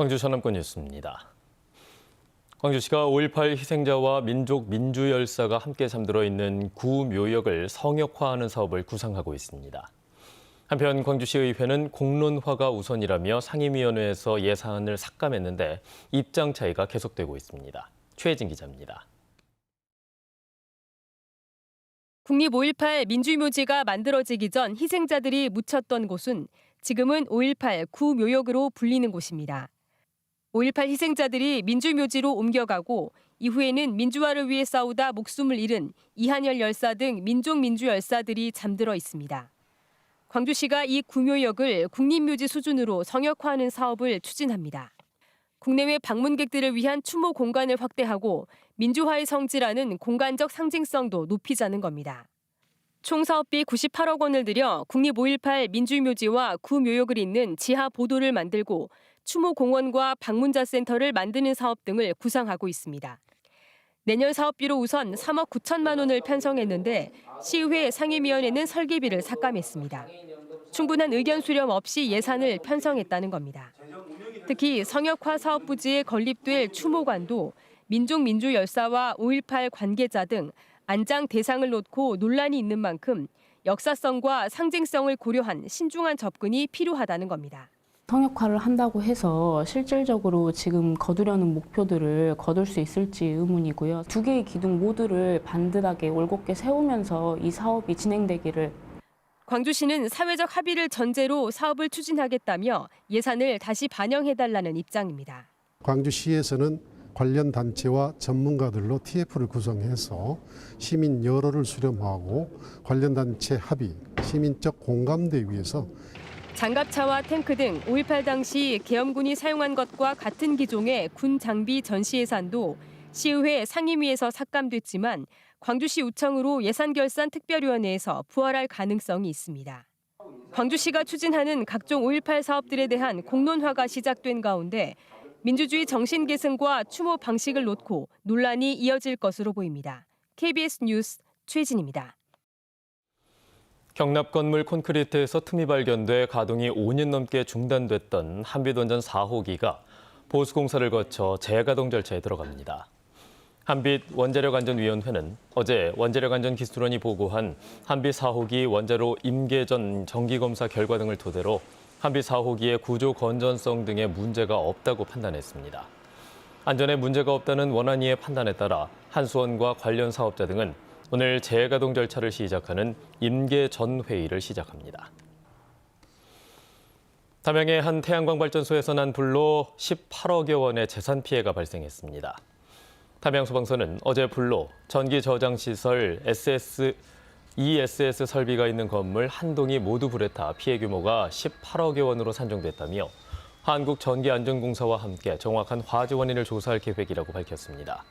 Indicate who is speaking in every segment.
Speaker 1: 광주 전남권 뉴스입니다. 광주시가 5.18 희생자와 민족 민주열사가 함께 잠들어 있는 구묘역을 성역화하는 사업을 구상하고 있습니다. 한편 광주시의회는 공론화가 우선이라며 상임위원회에서 예산을 삭감했는데 입장 차이가 계속되고 있습니다. 최혜진 기자입니다.
Speaker 2: 국립 5.18 민주묘지가 만들어지기 전 희생자들이 묻혔던 곳은 지금은 5.18 구묘역으로 불리는 곳입니다. 5.18 희생자들이 민주묘지로 옮겨가고 이후에는 민주화를 위해 싸우다 목숨을 잃은 이한열 열사 등 민족 민주열사들이 잠들어 있습니다. 광주시가 이 구묘역을 국립묘지 수준으로 성역화하는 사업을 추진합니다. 국내외 방문객들을 위한 추모 공간을 확대하고 민주화의 성지라는 공간적 상징성도 높이자는 겁니다. 총 사업비 98억 원을 들여 국립 5.18 민주묘지와 구묘역을 잇는 지하 보도를 만들고 추모 공원과 방문자 센터를 만드는 사업 등을 구상하고 있습니다. 내년 사업비로 우선 3억 9천만 원을 편성했는데 시의회 상임위원회는 설계비를 삭감했습니다. 충분한 의견 수렴 없이 예산을 편성했다는 겁니다. 특히 성역화 사업 부지에 건립될 추모관도 민족 민주열사와 5.18 관계자 등 안장 대상을 놓고 논란이 있는 만큼 역사성과 상징성을 고려한 신중한 접근이 필요하다는 겁니다.
Speaker 3: 성역화를 한다고 해서 실질적으로 지금 거두려는 목표들을 거둘 수 있을지 의문이고요. 두 개의 기둥 모두를 반듯하게 올곧게 세우면서 이 사업이 진행되기를.
Speaker 2: 광주시는 사회적 합의를 전제로 사업을 추진하겠다며 예산을 다시 반영해달라는 입장입니다.
Speaker 4: 광주시에서는 관련 단체와 전문가들로 TF를 구성해서 시민 여론을 수렴하고 관련 단체 합의, 시민적 공감대 위에서
Speaker 2: 장갑차와 탱크 등 5.18 당시 계엄군이 사용한 것과 같은 기종의 군 장비 전시 예산도 시의회 상임위에서 삭감됐지만 광주시 우청으로 예산결산 특별위원회에서 부활할 가능성이 있습니다. 광주시가 추진하는 각종 5.18 사업들에 대한 공론화가 시작된 가운데 민주주의 정신 계승과 추모 방식을 놓고 논란이 이어질 것으로 보입니다. KBS 뉴스 최진입니다.
Speaker 1: 경납 건물 콘크리트에서 틈이 발견돼 가동이 5년 넘게 중단됐던 한빛원전 4호기가 보수공사를 거쳐 재가동 절차에 들어갑니다. 한빛원자력안전위원회는 어제 원자력안전기술원이 보고한 한빛 4호기 원자로 임계 전 정기검사 결과 등을 토대로 한빛 4호기의 구조 건전성 등의 문제가 없다고 판단했습니다. 안전에 문제가 없다는 원안위의 판단에 따라 한수원과 관련 사업자 등은 오늘 재가동 절차를 시작하는 임계 전 회의를 시작합니다. 담양의 한 태양광 발전소에서 난 불로 18억여 원의 재산 피해가 발생했습니다. 담양소방서는 어제 불로 전기 저장 시설 ESS 설비가 있는 건물 한 동이 모두 불에 타 피해 규모가 18억여 원으로 산정됐다며 한국전기안전공사와 함께 정확한 화재 원인을 조사할 계획이라고 밝혔습니다.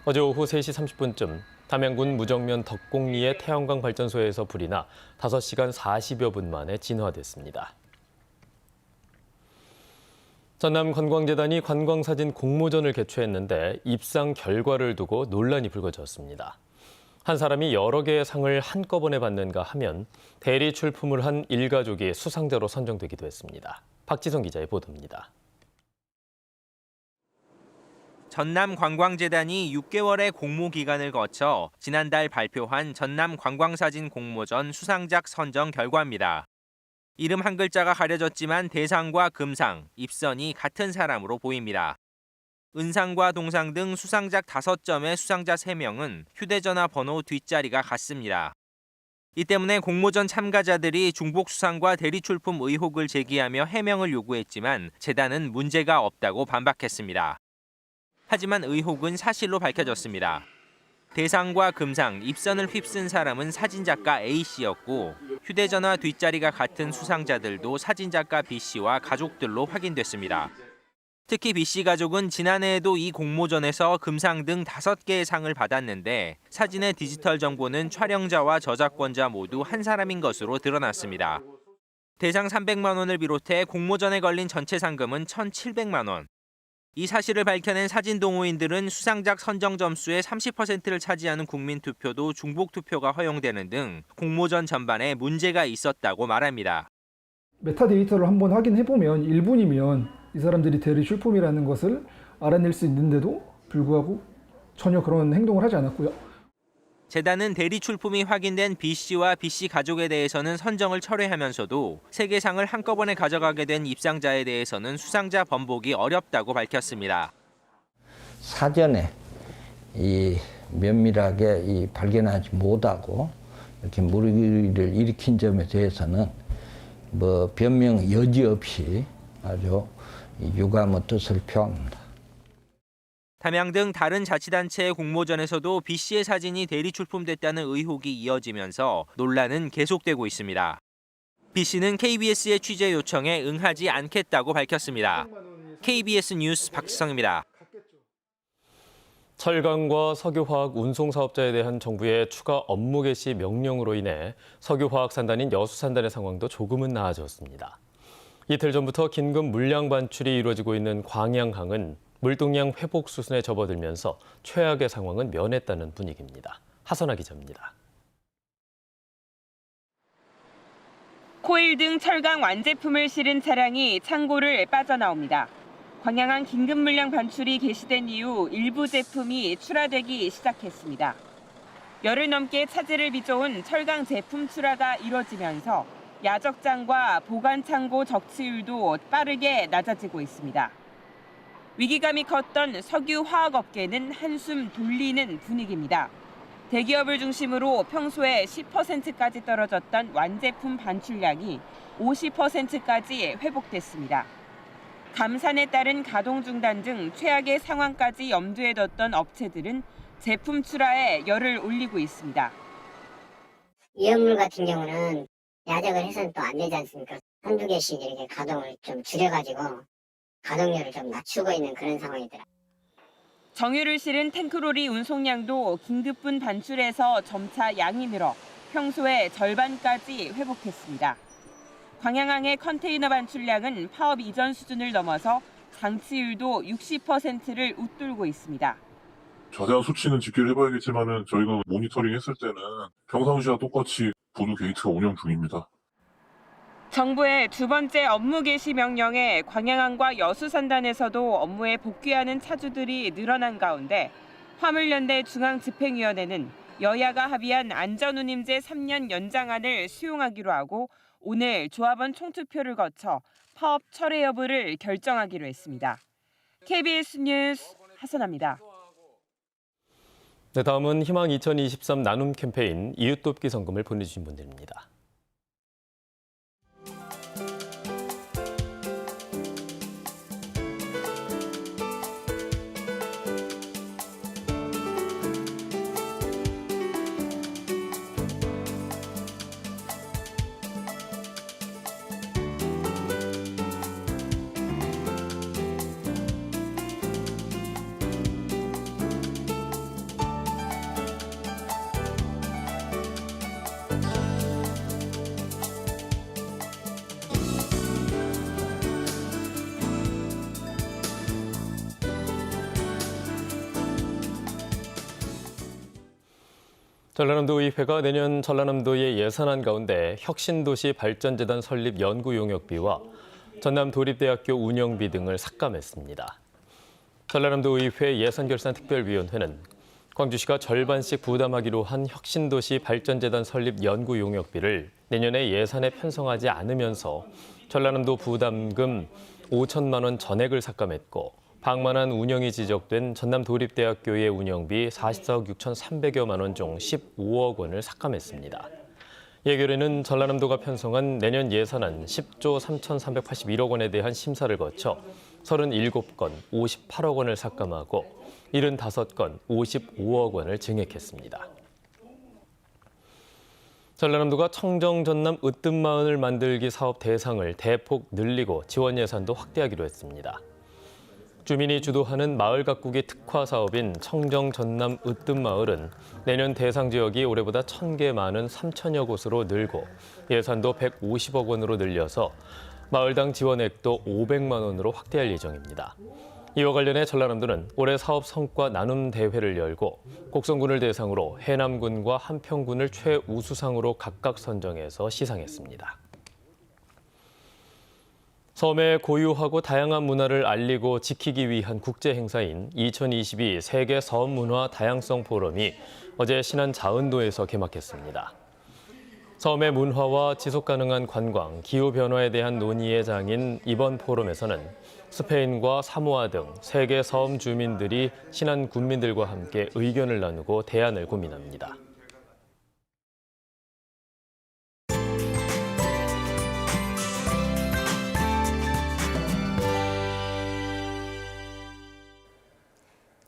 Speaker 1: 어제 오후 3시 30분쯤 담양군 무정면 덕곡리의 태양광 발전소에서 불이 나 5시간 40여 분 만에 진화됐습니다. 전남관광재단이 관광사진 공모전을 개최했는데 입상 결과를 두고 논란이 불거졌습니다. 한 사람이 여러 개의 상을 한꺼번에 받는가 하면 대리 출품을 한 일가족이 수상자로 선정되기도 했습니다. 박지성 기자의 보도입니다.
Speaker 5: 전남관광재단이 6개월의 공모 기간을 거쳐 지난달 발표한 전남관광사진 공모전 수상작 선정 결과입니다. 이름 한 글자가 가려졌지만 대상과 금상, 입선이 같은 사람으로 보입니다. 은상과 동상 등 수상작 5점의 수상자 3명은 휴대전화 번호 뒷자리가 같습니다. 이 때문에 공모전 참가자들이 중복 수상과 대리 출품 의혹을 제기하며 해명을 요구했지만 재단은 문제가 없다고 반박했습니다. 하지만 의혹은 사실로 밝혀졌습니다. 대상과 금상, 입선을 휩쓴 사람은 사진작가 A씨였고 휴대전화 뒷자리가 같은 수상자들도 사진작가 B씨와 가족들로 확인됐습니다. 특히 B씨 가족은 지난해에도 이 공모전에서 금상 등 5개의 상을 받았는데 사진의 디지털 정보는 촬영자와 저작권자 모두 한 사람인 것으로 드러났습니다. 대상 300만 원을 비롯해 공모전에 걸린 전체 상금은 1,700만 원. 이 사실을 밝혀낸 사진 동호인들은 수상작 선정 점수의 30%를 차지하는 국민투표도 중복투표가 허용되는 등 공모전 전반에 문제가 있었다고 말합니다.
Speaker 6: 메타데이터를 한번 확인해보면 1분이면 이 사람들이 대리 출품이라는 것을 알아낼 수 있는데도 불구하고 전혀 그런 행동을 하지 않았고요.
Speaker 5: 재단은 대리 출품이 확인된 B씨와 B씨 가족에 대해서는 선정을 철회하면서도 3개 상을 한꺼번에 가져가게 된 입상자에 대해서는 수상자 번복이 어렵다고 밝혔습니다.
Speaker 7: 사전에 이 면밀하게 발견하지 못하고 이렇게 물의를 일으킨 점에 대해서는 변명 여지 없이 아주 유감의 뜻을 표합니다.
Speaker 5: 담양 등 다른 자치단체의 공모전에서도 B씨의 사진이 대리 출품됐다는 의혹이 이어지면서 논란은 계속되고 있습니다. B씨는 KBS의 취재 요청에 응하지 않겠다고 밝혔습니다. KBS 뉴스 박지성입니다.
Speaker 1: 철강과 석유화학 운송 사업자에 대한 정부의 추가 업무 개시 명령으로 인해 석유화학 산단인 여수산단의 상황도 조금은 나아졌습니다. 이틀 전부터 긴급 물량 반출이 이루어지고 있는 광양항은 물동량 회복 수순에 접어들면서 최악의 상황은 면했다는 분위기입니다. 하선아 기자입니다.
Speaker 2: 코일 등 철강 완제품을 실은 차량이 창고를 빠져나옵니다. 광양항 긴급 물량 반출이 개시된 이후 일부 제품이 출하되기 시작했습니다. 열흘 넘게 차질을 빚어온 철강 제품 출하가 이뤄지면서 야적장과 보관 창고 적치율도 빠르게 낮아지고 있습니다. 위기감이 컸던 석유화학업계는 한숨 돌리는 분위기입니다. 대기업을 중심으로 평소에 10%까지 떨어졌던 완제품 반출량이 50%까지 회복됐습니다. 감산에 따른 가동 중단 등 최악의 상황까지 염두에 뒀던 업체들은 제품 출하에 열을 올리고 있습니다.
Speaker 8: 위험물 같은 경우는 야적을 해서는 또 안 되지 않습니까? 한두 개씩 이렇게 가동을 좀 줄여가지고 가동률을 좀 낮추고 있는 그런 상황이더라고요.
Speaker 2: 정유를 실은 탱크로리 운송량도 긴급분 반출에서 점차 양이 늘어 평소의 절반까지 회복했습니다. 광양항의 컨테이너 반출량은 파업 이전 수준을 넘어서 장치율도 60%를 웃돌고 있습니다.
Speaker 9: 자세한 수치는 집계를 해봐야겠지만 저희가 모니터링 했을 때는 평상시와 똑같이 보도 게이트가 운영 중입니다.
Speaker 2: 정부의 두 번째 업무 개시 명령에 광양항과 여수산단에서도 업무에 복귀하는 차주들이 늘어난 가운데 화물연대 중앙집행위원회는 여야가 합의한 안전운임제 3년 연장안을 수용하기로 하고 오늘 조합원 총투표를 거쳐 파업 철회 여부를 결정하기로 했습니다. KBS 뉴스 하선아입니다.
Speaker 1: 네, 다음은 희망 2023 나눔 캠페인 이웃돕기 성금을 보내주신 분들입니다. 전라남도의회가 내년 전라남도의 예산안 가운데 혁신도시 발전재단 설립 연구 용역비와 전남도립대학교 운영비 등을 삭감했습니다. 전라남도의회 예산결산특별위원회는 광주시가 절반씩 부담하기로 한 혁신도시 발전재단 설립 연구 용역비를 내년에 예산에 편성하지 않으면서 전라남도 부담금 5천만 원 전액을 삭감했고 방만한 운영이 지적된 전남도립대학교의 운영비 44억 6,300여만 원 중 15억 원을 삭감했습니다. 예결위는 전라남도가 편성한 내년 예산안 10조 3,381억 원에 대한 심사를 거쳐 37건 58억 원을 삭감하고 75건 55억 원을 증액했습니다. 전라남도가 청정 전남 으뜸마을 만들기 사업 대상을 대폭 늘리고 지원 예산도 확대하기로 했습니다. 주민이 주도하는 마을 가꾸기 특화 사업인 청정 전남 으뜸마을은 내년 대상 지역이 올해보다 1,000개 많은 3천여 곳으로 늘고 예산도 150억 원으로 늘려서 마을당 지원액도 500만 원으로 확대할 예정입니다. 이와 관련해 전라남도는 올해 사업 성과 나눔 대회를 열고 곡성군을 대상으로 해남군과 한평군을 최우수상으로 각각 선정해서 시상했습니다. 섬의 고유하고 다양한 문화를 알리고 지키기 위한 국제 행사인 2022 세계 섬 문화 다양성 포럼이 어제 신안 자은도에서 개막했습니다. 섬의 문화와 지속가능한 관광, 기후변화에 대한 논의의 장인 이번 포럼에서는 스페인과 사모아 등 세계 섬 주민들이 신안 군민들과 함께 의견을 나누고 대안을 고민합니다.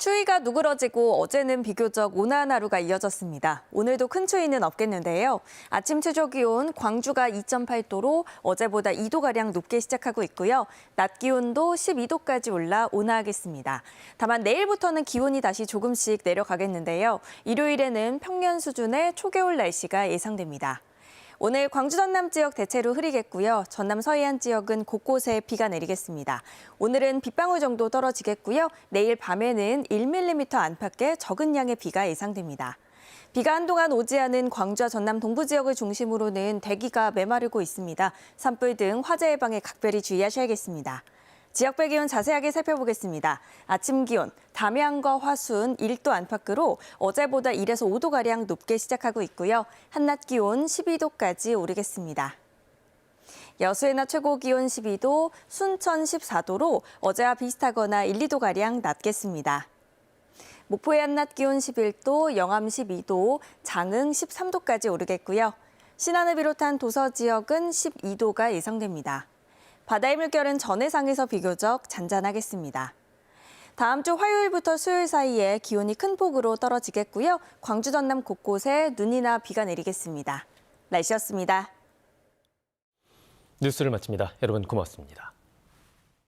Speaker 10: 추위가 누그러지고 어제는 비교적 온화한 하루가 이어졌습니다. 오늘도 큰 추위는 없겠는데요. 아침 최저 기온 광주가 2.8도로 어제보다 2도가량 높게 시작하고 있고요. 낮 기온도 12도까지 올라 온화하겠습니다. 다만 내일부터는 기온이 다시 조금씩 내려가겠는데요. 일요일에는 평년 수준의 초겨울 날씨가 예상됩니다. 오늘 광주 전남 지역 대체로 흐리겠고요. 전남 서해안 지역은 곳곳에 비가 내리겠습니다. 오늘은 빗방울 정도 떨어지겠고요. 내일 밤에는 1mm 안팎의 적은 양의 비가 예상됩니다. 비가 한동안 오지 않은 광주와 전남 동부 지역을 중심으로는 대기가 메마르고 있습니다. 산불 등 화재 예방에 각별히 주의하셔야겠습니다. 지역별 기온 자세하게 살펴보겠습니다. 아침 기온, 담양과 화순 1도 안팎으로 어제보다 1에서 5도가량 높게 시작하고 있고요. 한낮 기온 12도까지 오르겠습니다. 여수의 낮 최고 기온 12도, 순천 14도로 어제와 비슷하거나 1, 2도가량 낮겠습니다. 목포의 한낮 기온 11도, 영암 12도, 장흥 13도까지 오르겠고요. 신안을 비롯한 도서 지역은 12도가 예상됩니다. 바다의 물결은 전해상에서 비교적 잔잔하겠습니다. 다음 주 화요일부터 수요일 사이에 기온이 큰 폭으로 떨어지겠고요. 광주 전남 곳곳에 눈이나 비가 내리겠습니다. 날씨였습니다.
Speaker 1: 뉴스를 마칩니다. 여러분 고맙습니다.